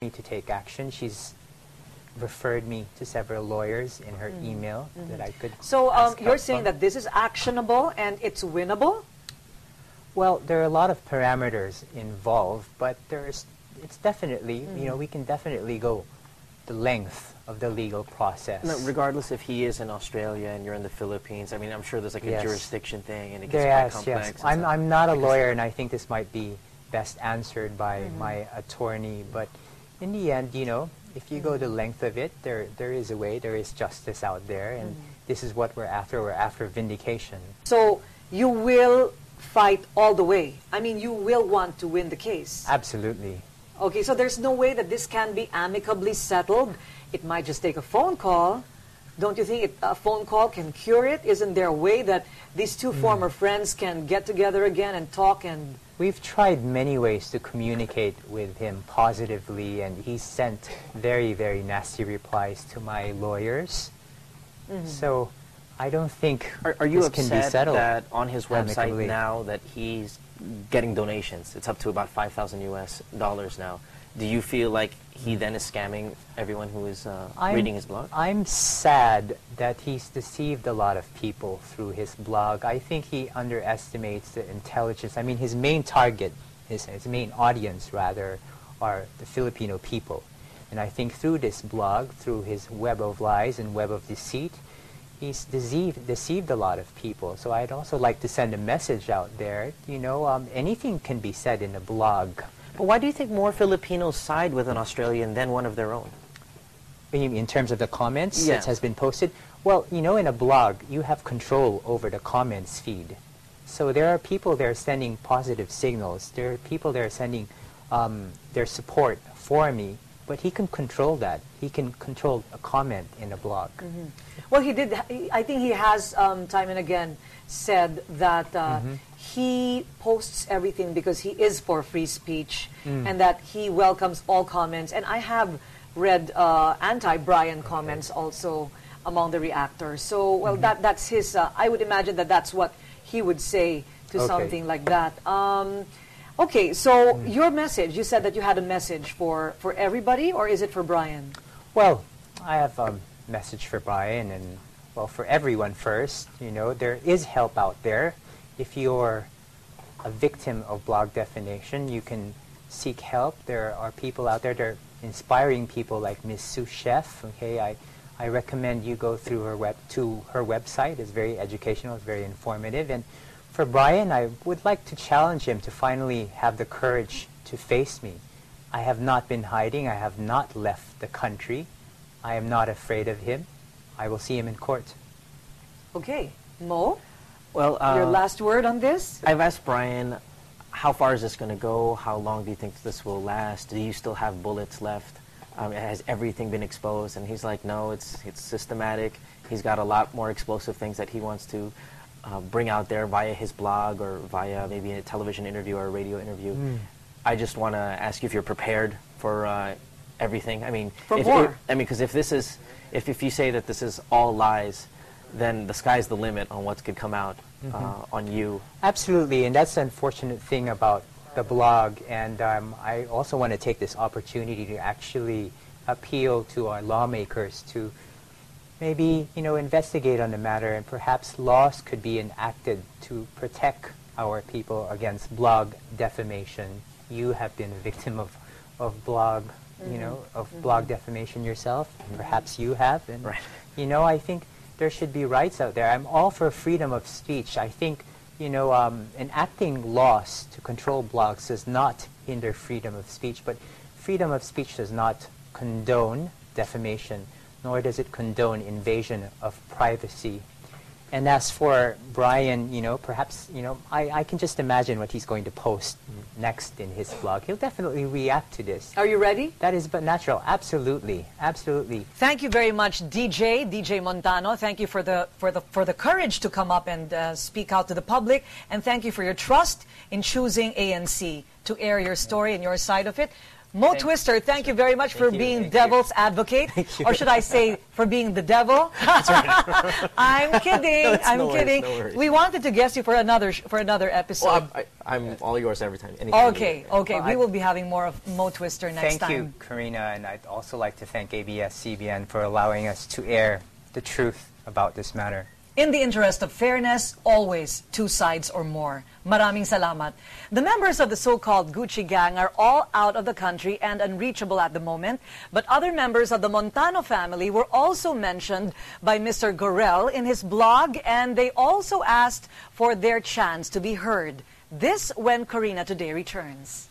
me to take action. She's referred me to several lawyers in her email that I could So ask you're help saying from. that this is actionable and it's winnable? Well, there are a lot of parameters involved, but it's definitely, you know, we can definitely go the length of the legal process. No, regardless if he is in Australia and you're in the Philippines, I mean, I'm sure there's like a Yes. jurisdiction thing and it gets Yes, quite complex. yes. and stuff. I'm not a lawyer, and I think this might be best answered by my attorney, but in the end, you know, if you go the length of it, there is a way, there is justice out there, and this is what we're after vindication. So you will fight all the way. I mean, you will want to win the case. Absolutely. Okay, so there's no way that this can be amicably settled. It might just take a phone call. Don't you think a phone call can cure it? Isn't there a way that these two former friends can get together again and talk? And We've tried many ways to communicate with him positively, and he sent very, very nasty replies to my lawyers. So I don't think Are you this can be upset settled that on his website amicably. now that he's getting donations? It's up to about $5,000 US now. Do you feel like he then is scamming everyone who is reading his blog? I'm sad that he's deceived a lot of people through his blog. I think he underestimates the intelligence. I mean, his main target, his main audience, rather, are the Filipino people. And I think through this blog, through his web of lies and web of deceit, he's deceived a lot of people. So I'd also like to send a message out there. You know, anything can be said in a blog. But why do you think more Filipinos side with an Australian than one of their own? In terms of the comments Yeah. that has been posted? Well, you know, in a blog, you have control over the comments feed. So there are people there sending positive signals. There are people there sending their support for me. But he can control that. He can control a comment in a blog. well, he did. I think he has time and again said that he posts everything because he is for free speech and that he welcomes all comments. And I have read anti-Brian comments also among the reactors. So, well, that's his. I would imagine that that's what he would say to Okay. something like that. Okay, so your message, you said that you had a message for everybody, or is it for Brian? Well, I have a message for Brian and, well, for everyone first. You know, there is help out there. If you're a victim of blog defamation, you can seek help. There are people out there, there are inspiring people like Ms. Sue Chef. Okay, I recommend you go through her website. It's very educational, it's very informative. And for Brian, I would like to challenge him to finally have the courage to face me. I have not been hiding. I have not left the country. I am not afraid of him. I will see him in court. Okay, Mo, Well, your last word on this? I've asked Brian, how far is this going to go? How long do you think this will last? Do you still have bullets left? Has everything been exposed? And he's like, no, it's systematic. He's got a lot more explosive things that he wants to bring out there via his blog or via maybe a television interview or a radio interview. I just want to ask you if you're prepared for everything. I mean, For more. because if you say that this is all lies, then the sky's the limit on what could come out on you. Absolutely, and that's the unfortunate thing about the blog. And I also want to take this opportunity to actually appeal to our lawmakers to maybe, you know, investigate on the matter, and perhaps laws could be enacted to protect our people against blog defamation. You have been a victim of blog, you know, of blog defamation yourself. Perhaps you have, and Right. you know, I think there should be rights out there. I'm all for freedom of speech. I think, you know, enacting laws to control blogs does not hinder freedom of speech, but freedom of speech does not condone defamation, nor does it condone invasion of privacy. And as for Brian, you know, perhaps, you know, I can just imagine what he's going to post next in his blog. He'll definitely react to this. Are you ready? That is but natural. Absolutely. Absolutely. Thank you very much, DJ Montano. Thank you for the courage to come up and speak out to the public, and thank you for your trust in choosing ANC to air your story and your side of it. Mo Twister, thank you very much for being devil's advocate. Or should I say, for being the devil? That's right. I'm kidding. I'm kidding. No worries. We wanted to guest you for another episode. Well, I'm all yours every time. Anytime. Okay. We will be having more of Mo Twister next time. Thank you, Korina, and I'd also like to thank ABS-CBN for allowing us to air the truth about this matter. In the interest of fairness, always two sides or more. Maraming salamat. The members of the so-called Gucci gang are all out of the country and unreachable at the moment, but other members of the Montano family were also mentioned by Mr. Gorel in his blog, and they also asked for their chance to be heard. This when Korina Today returns.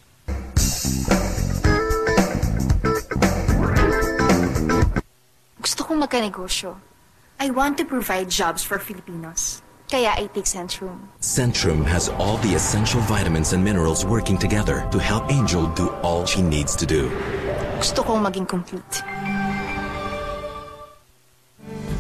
Gusto kong magkanegosyo. I want to provide jobs for Filipinos. Kaya I take Centrum. Centrum has all the essential vitamins and minerals working together to help Angel do all she needs to do. Gusto kong maging complete.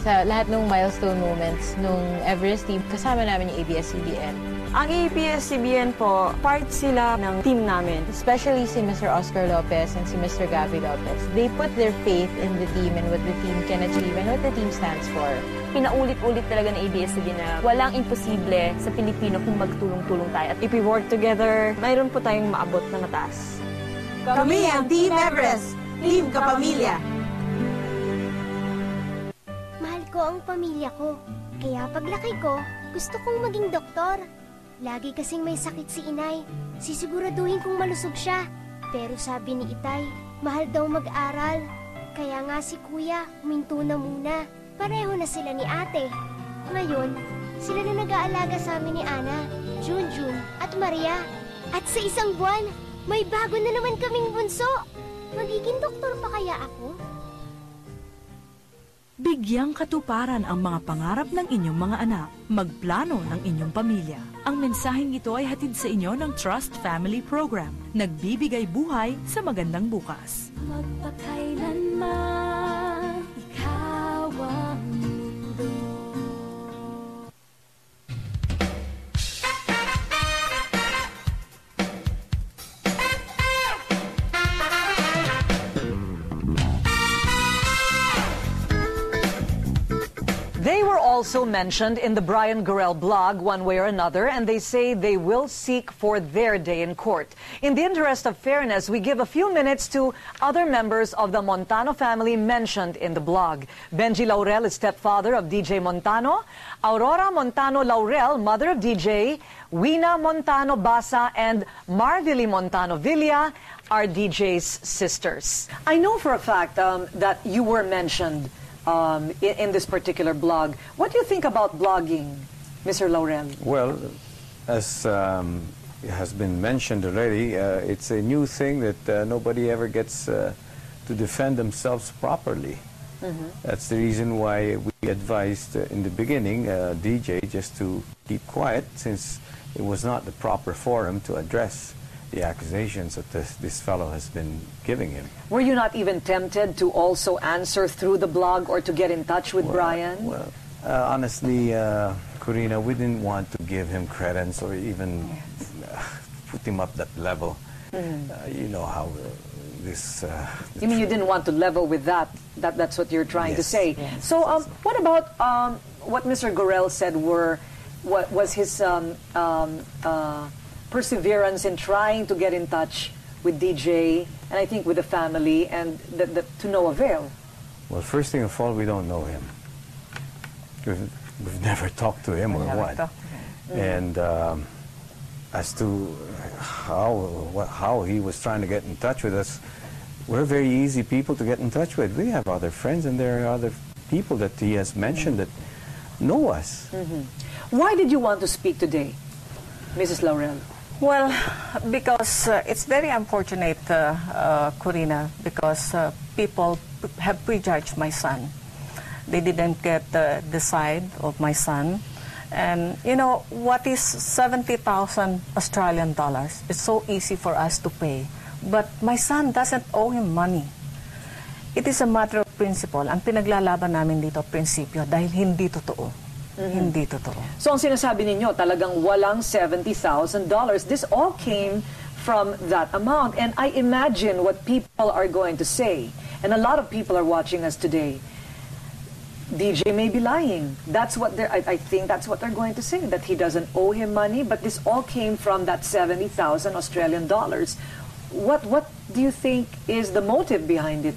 Sa lahat ng milestone moments nung Everest team, kasama namin yung ABS-CBN. Ang ABS-CBN po, part sila ng team namin. Especially si Mr. Oscar Lopez and si Mr. Gabby Lopez. They put their faith in the team and what the team can achieve and what the team stands for. Pinaulit-ulit talaga ng ABS-CBN na walang imposible sa Pilipino kung magtulong-tulong tayo. At if we work together, mayroon po tayong maabot na mataas. Kami ang Team Everest, Team Kapamilya. Mahal ko ang pamilya ko. Kaya paglaki ko, gusto kong maging doktor. Lagi kasing may sakit si inay. Sisiguraduhin kong malusog siya. Pero sabi ni itay, mahal daw mag-aral. Kaya nga si kuya, huminto na muna. Pareho na sila ni ate. Ngayon, sila na nag-aalaga sa amin ni Ana, Junjun at Maria. At sa isang buwan, may bago na naman kaming bunso. Magiging doktor pa kaya ako? Bigyang katuparan ang mga pangarap ng inyong mga anak. Magplano ng inyong pamilya. Ang mensaheng ito ay hatid sa inyo ng Trust Family Program. Nagbibigay buhay sa magandang bukas. Magpakailanman, ikaw ang mundo. They were also mentioned in the Brian Gorel blog one way or another, and they say they will seek for their day in court. In the interest of fairness, we give a few minutes to other members of the Montano family mentioned in the blog. Benji Laurel is stepfather of DJ Montano. Aurora Montano Laurel, mother of DJ. Wina Montano Basa and Marvili Montano Villa are DJ's sisters. I know for a fact that you were mentioned in this particular blog. What do you think about blogging, Mr. Laurel? Well, as has been mentioned already, it's a new thing that nobody ever gets to defend themselves properly. That's the reason why we advised in the beginning DJ just to keep quiet, since it was not the proper forum to address the accusations that this fellow has been giving him. Were you not even tempted to also answer through the blog or to get in touch with Brian? Well, honestly, Korina, we didn't want to give him credence or even put him up that level. You know how this... you mean you didn't want to level with that? That's what you're trying to say. Yes. So what about what Mr. Gorel said was his perseverance in trying to get in touch with DJ and I think with the family, and to no avail? Well, first thing of all, we don't know him. We've never talked to him or what. And as to how he was trying to get in touch with us, we're very easy people to get in touch with. We have other friends, and there are other people that he has mentioned that know us. Why did you want to speak today, Mrs. Laurel? Well, because it's very unfortunate, Korina, because people have prejudged my son. They didn't get the side of my son. And, you know, what is 70,000 Australian dollars? It's so easy for us to pay. But my son doesn't owe him money. It is a matter of principle. Ang pinaglalaban namin dito, prinsipyo, dahil hindi totoo. Hindi totoo. So ang sinasabi ninyo, talagang walang $70,000. This all came from that amount. And I imagine what people are going to say, and a lot of people are watching us today. DJ may be lying. That's what I think that's what they're going to say, that he doesn't owe him money, but this all came from that 70,000 Australian dollars. What do you think is the motive behind it,